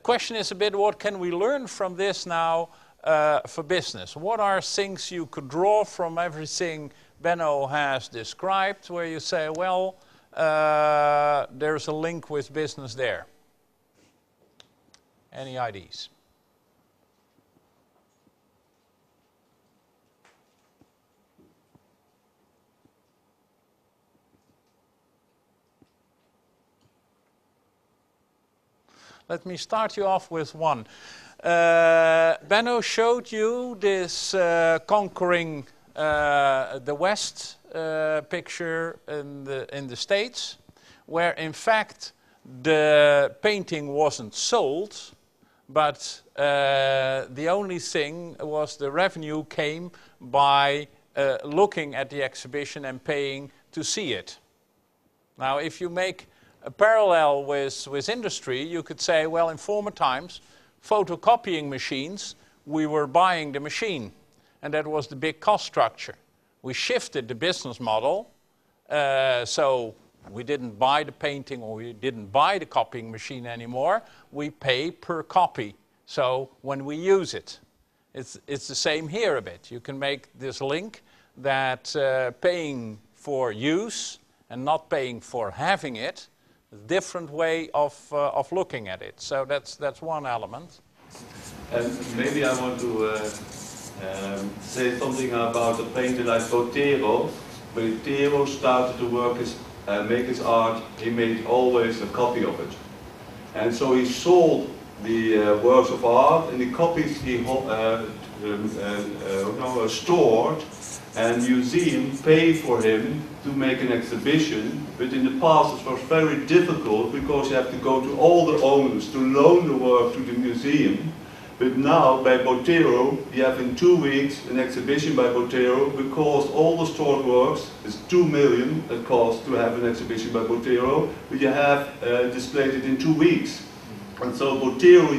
question is a bit, what can we learn from this now for business? What are things you could draw from everything Benno has described, where you say, well, there's a link with business there? Any ideas? Let me start you off with one. Benno showed you this conquering the West picture in the States, where in fact the painting wasn't sold, but the only thing was the revenue came by looking at the exhibition and paying to see it. Now, if you make a parallel with industry, you could say, well, in former times, photocopying machines, we were buying the machine, and that was the big cost structure. We shifted the business model, so we didn't buy the painting or we didn't buy the copying machine anymore. We pay per copy, so when we use it. It's the same here a bit. You can make this link that paying for use and not paying for having it, different way of looking at it. So that's one element. And maybe I want to say something about the painter like Botero. Botero started to work make his art. He made always a copy of it, and so he sold the works of art, and the copies he stored. And museum pay for him to make an exhibition, but in the past it was very difficult because you have to go to all the owners to loan the work to the museum. But now by Botero you have in 2 weeks an exhibition by Botero, because all the stored works is 2 million it costs to have an exhibition by Botero, but you have displayed it in 2 weeks. And so Botero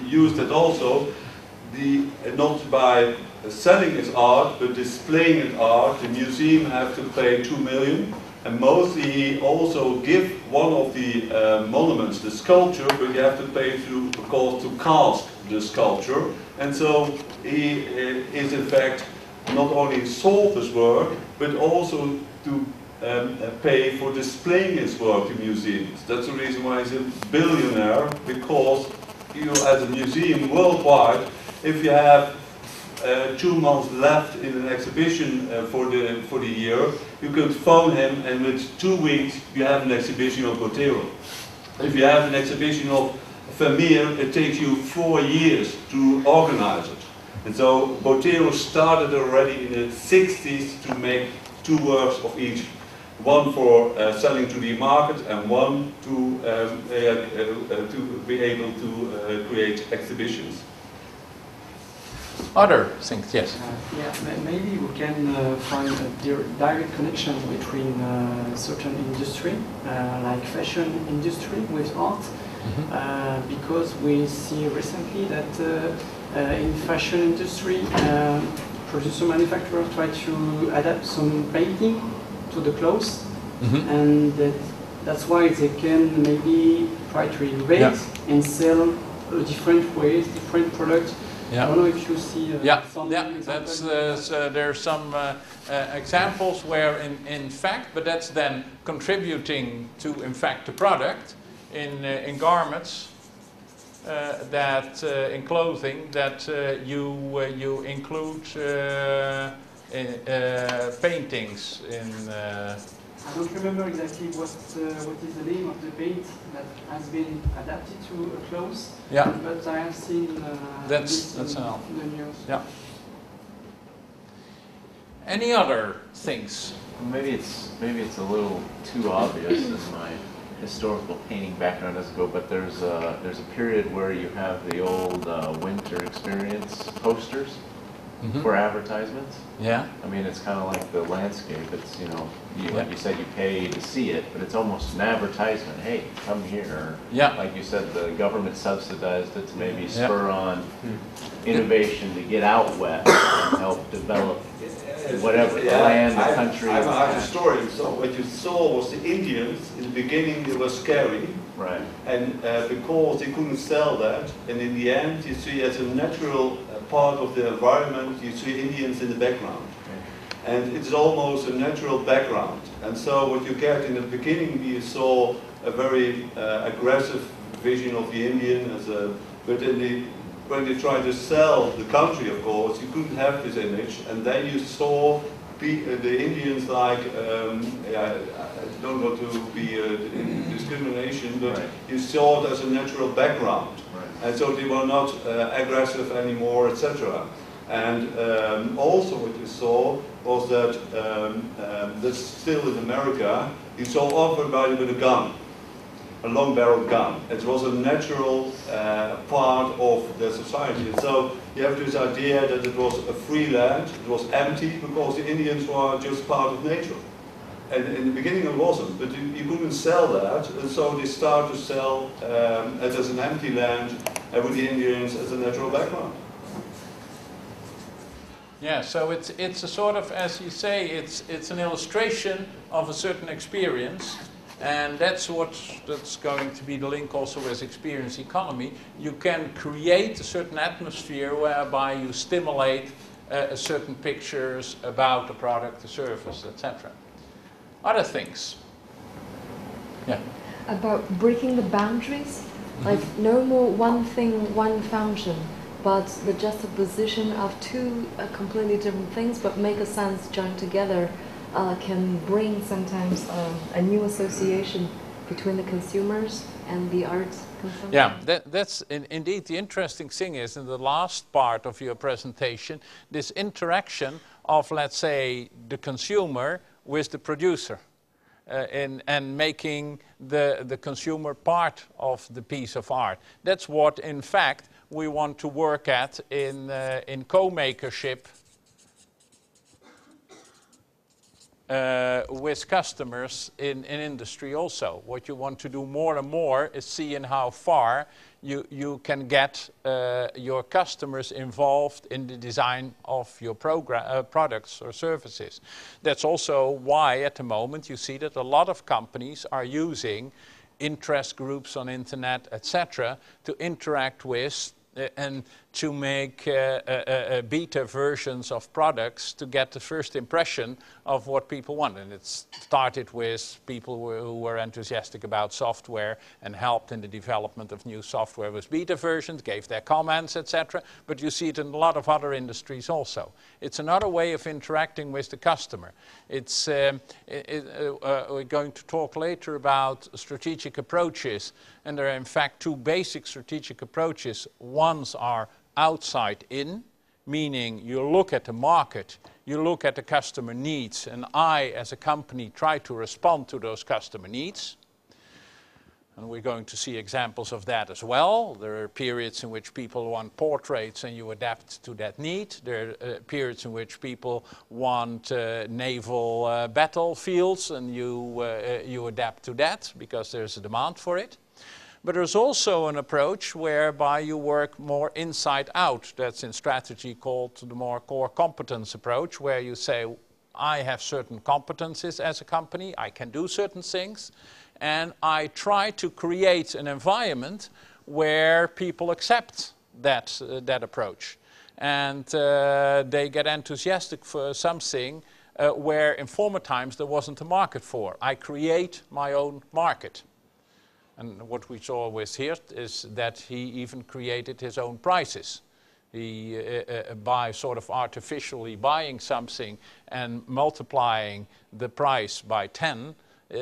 used it also, not by selling his art, but displaying his art. The museum have to pay 2 million, and mostly he also give one of the monuments, the sculpture, but you have to pay through, of course, to cast the sculpture. And so he is in fact not only sold his work, but also to pay for displaying his work to museums. That's the reason why he's a billionaire, because you, as a museum worldwide, if you have 2 months left in an exhibition for the year, you could phone him, and with 2 weeks you have an exhibition of Botero. If you have an exhibition of Vermeer, it takes you 4 years to organize it. And so Botero started already in the 60s to make 2 works of each. One for selling to the market, and one to be able to create exhibitions. Other things, yes. Maybe we can find a direct connection between certain industry, like fashion industry with art, because we see recently that in fashion industry, producer manufacturers try to adapt some painting to the clothes, and that's why they can maybe try to innovate and sell different ways, different products. I don't know if you see some that's there's some examples where in fact, but that's then contributing to in fact the product in garments that in clothing that you include paintings in. I don't remember exactly what is the name of the paint that has been adapted to a clothes. But I have seen that's in the news. Any other things? Maybe it's a little too obvious as my historical painting background doesn't go, but there's a period where you have the old winter experience posters for advertisements. I mean, it's kind of like the landscape. It's, like you said, you pay to see it, but it's almost an advertisement. Hey, come here. Like you said, the government subsidized it to maybe spur on innovation to get out west and help develop whatever, the land, the country. I'm a historian, so what you saw was the Indians. In the beginning, they were scary. Right. And because they couldn't sell that, and in the end, you see as a natural part of the environment, you see Indians in the background. And it's almost a natural background. And so what you get in the beginning, you saw a very aggressive vision of the Indian as a, but when they tried to sell the country, of course, you couldn't have this image. And then you saw the Indians like, I don't want to be discrimination, but right. you saw it as a natural background. Right. And so they were not aggressive anymore, etc. And also what you saw was that, that's still in America, you saw everybody with a gun, a long-barreled gun. It was a natural part of the society. And so you have this idea that it was a free land, it was empty, because the Indians were just part of nature. And in the beginning it wasn't, but you couldn't sell that, and so they started to sell it as an empty land, and with the Indians as a natural background. Yeah, so it's a sort of, as you say, it's an illustration of a certain experience, and that's going to be the link also with experience economy. You can create a certain atmosphere whereby you stimulate certain pictures about the product, the service, etc. Other things. Yeah. About breaking the boundaries, like no more one thing, one function, but the juxtaposition of two completely different things, but make a sense joined together, can bring sometimes a new association between the consumers and the art consumption. Yeah, that's indeed the interesting thing is in the last part of your presentation, this interaction of, let's say, the consumer with the producer. And making the consumer part of the piece of art. That's what, in fact, we want to work at in co-makership with customers in industry also. What you want to do more and more is seeing how far you can get your customers involved in the design of your products or services. That's also why at the moment you see that a lot of companies are using interest groups on internet, etc., to interact with and to make beta versions of products to get the first impression of what people want. And it started with people who were enthusiastic about software and helped in the development of new software with beta versions, gave their comments, etc. But you see it in a lot of other industries also. It's another way of interacting with the customer. It's we're going to talk later about strategic approaches, and there are in fact two basic strategic approaches. Ones are outside in, meaning you look at the market, you look at the customer needs, and I as a company try to respond to those customer needs. And we're going to see examples of that as well. There are periods in which people want portraits and you adapt to that need. There are periods in which people want naval battlefields and you adapt to that because there's a demand for it. But there's also an approach whereby you work more inside out. That's in strategy called the more core competence approach, where you say, I have certain competencies as a company, I can do certain things, and I try to create an environment where people accept that approach. And they get enthusiastic for something where in former times there wasn't a market for. I create my own market. And what we saw with Hirt is that he even created his own prices. He, by sort of artificially buying something and multiplying the price by 10,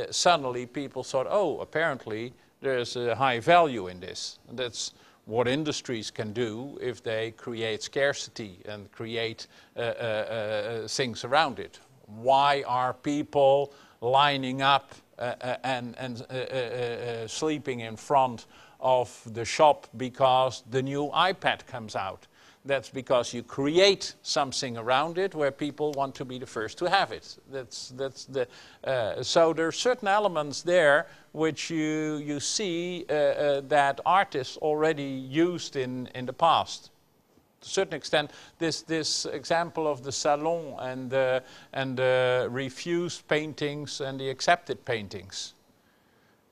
suddenly people thought, oh, apparently there's a high value in this. And that's what industries can do if they create scarcity and create things around it. Why are people lining up and sleeping in front of the shop because the new iPad comes out? That's because you create something around it where people want to be the first to have it. So there are certain elements there which you see that artists already used in the past. To a certain extent, this example of the salon and the refused paintings and the accepted paintings.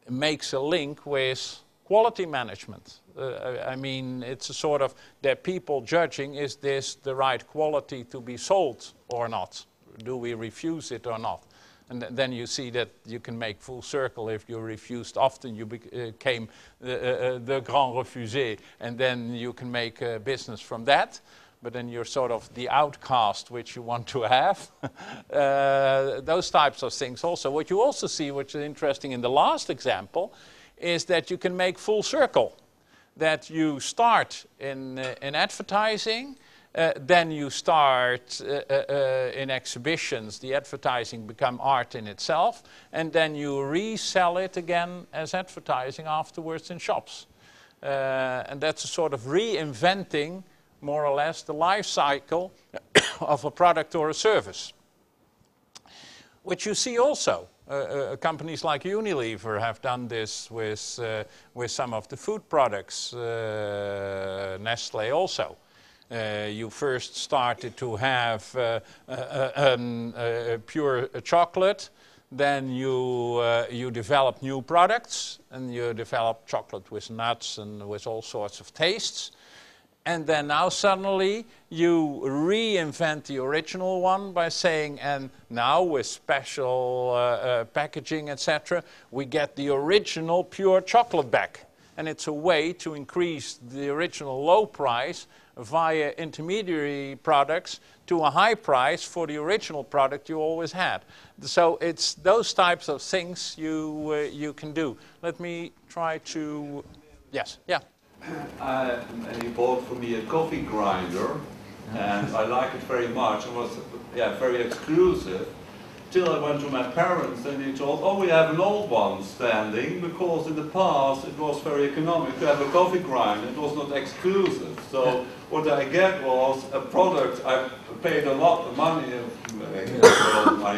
makes a link with quality management. I mean, it's a sort of that people judging, is this the right quality to be sold or not? Do we refuse it or not? And then you see that you can make full circle. If you refused often, you became the grand refusé, and then you can make a business from that. But then you're sort of the outcast which you want to have. Those types of things also. What you also see, which is interesting in the last example, is that you can make full circle. That you start in advertising, then you start in exhibitions, the advertising become art in itself, and then you resell it again as advertising afterwards in shops. And that's a sort of reinventing, more or less, the life cycle of a product or a service. Which you see also. Companies like Unilever have done this with some of the food products, Nestlé also. You first started to have pure chocolate, then you develop new products, and you develop chocolate with nuts and with all sorts of tastes. And then now suddenly you reinvent the original one by saying, and now with special packaging, etc., we get the original pure chocolate back. And it's a way to increase the original low price via intermediary products to a high price for the original product you always had. So it's those types of things you can do. Let me try to, yes, yeah. He bought for me a coffee grinder, and I like it very much. It was very exclusive. Till I went to my parents and he told, oh, we have an old one standing, because in the past it was very economic to have a coffee grinder. It was not exclusive. So what I get was a product. I paid a lot of money,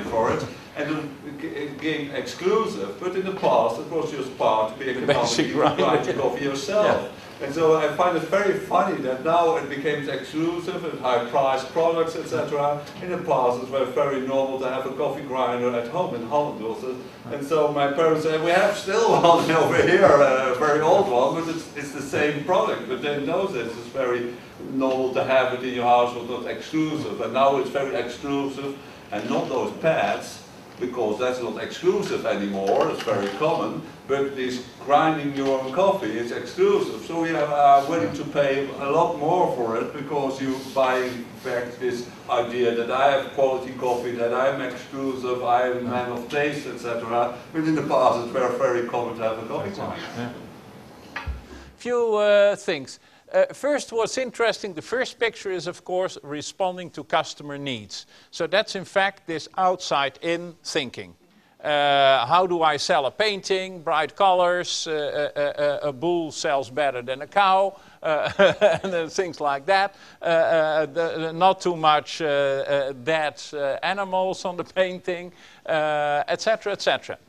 for it, and it became exclusive. But in the past it was just part to be economic. You grind the coffee yourself. Yeah. And so I find it very funny that now it became exclusive and high-priced products, etc. In the past, it was very normal to have a coffee grinder at home in Holland also. And so my parents said, we have still one over here, a very old one, but it's the same product. But in those days, it's very normal to have it in your house, but not exclusive. And now it's very exclusive, and not those pads, because that's not exclusive anymore, it's very common, but this grinding your own coffee is exclusive. So we are willing to pay a lot more for it, because you buy back this idea that I have quality coffee, that I'm exclusive, I am a man of taste, etc. But in the past it's very common to have a coffee grinder. Yeah. Few things. First, what's interesting, the first picture is, of course, responding to customer needs. So that's, in fact, this outside-in thinking. How do I sell a painting, bright colors, a bull sells better than a cow, and things like that. Not too much dead animals on the painting, etc., etc.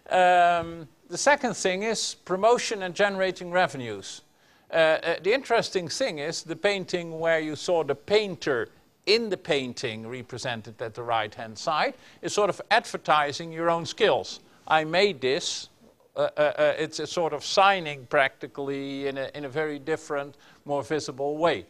The second thing is promotion and generating revenues. The interesting thing is the painting where you saw the painter in the painting represented at the right-hand side is sort of advertising your own skills. I made this. It's a sort of signing practically in a very different, more visible way.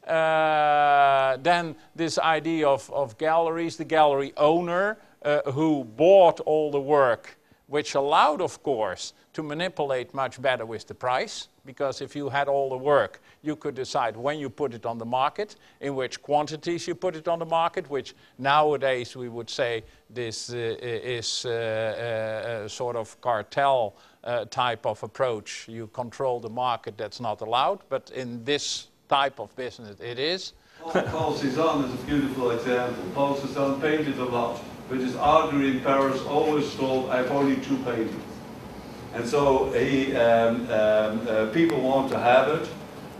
Then this idea of galleries, the gallery owner who bought all the work, which allowed, of course, to manipulate much better with the price, because if you had all the work, you could decide when you put it on the market, in which quantities you put it on the market, which nowadays we would say this is a sort of cartel type of approach. You control the market, that's not allowed, but in this type of business it is. Paul Cézanne is a beautiful example. Paul Cézanne painted a lot, but his art gallery in Paris always told, I have only 2 paintings. And so he, people want to have it,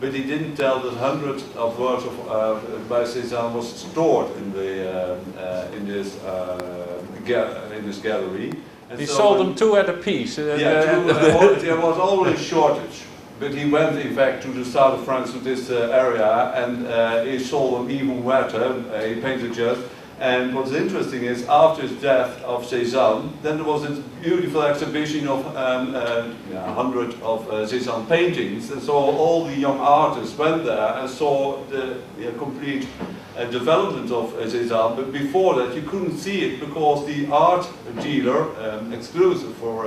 but he didn't tell that hundreds of works of by Cézanne was stored in this gallery. And he so sold them 2 at a piece. There was always shortage. But he went, in fact, to the south of France, to this area, and he sold them even wetter. He painted just. And what's interesting is after his death of Cézanne, then there was this beautiful exhibition of 100 of Cézanne paintings, and so all the young artists went there and saw the complete development of Cézanne. But before that, you couldn't see it because the art dealer, exclusive for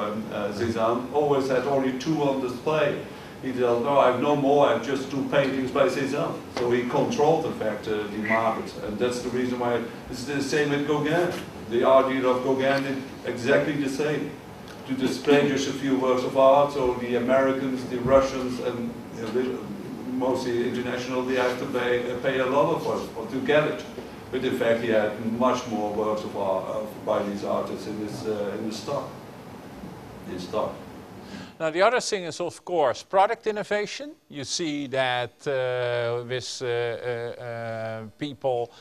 Cézanne, always had only 2 on display. He said, no, I have no more, I have just 2 paintings by Cézanne. So he controlled, in fact, the market. And that's the reason why it's the same with Gauguin. The art dealer of Gauguin did exactly the same. To display just a few works of art, so the Americans, the Russians, and mostly international, they have to pay a lot of to get it. But in fact, he had much more works of art by these artists in the stock. Now the other thing is, of course, product innovation. You see that with people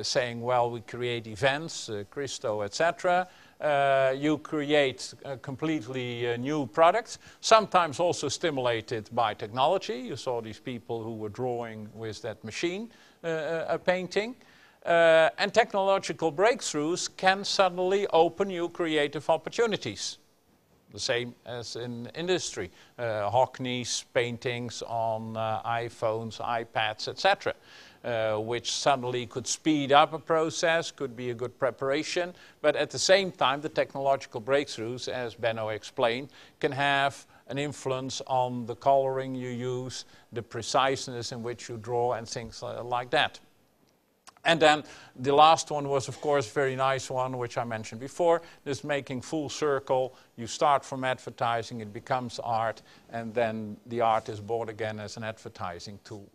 saying, well, we create events, Christo, etc. You create completely new products, sometimes also stimulated by technology. You saw these people who were drawing with that machine, a painting. And technological breakthroughs can suddenly open new creative opportunities. The same as in industry. Hockney's paintings on iPhones, iPads, etc. Which suddenly could speed up a process, could be a good preparation, but at the same time the technological breakthroughs, as Benno explained, can have an influence on the coloring you use, the preciseness in which you draw and things like that. And then the last one was, of course, a very nice one, which I mentioned before, this making full circle. You start from advertising, it becomes art, and then the art is bought again as an advertising tool.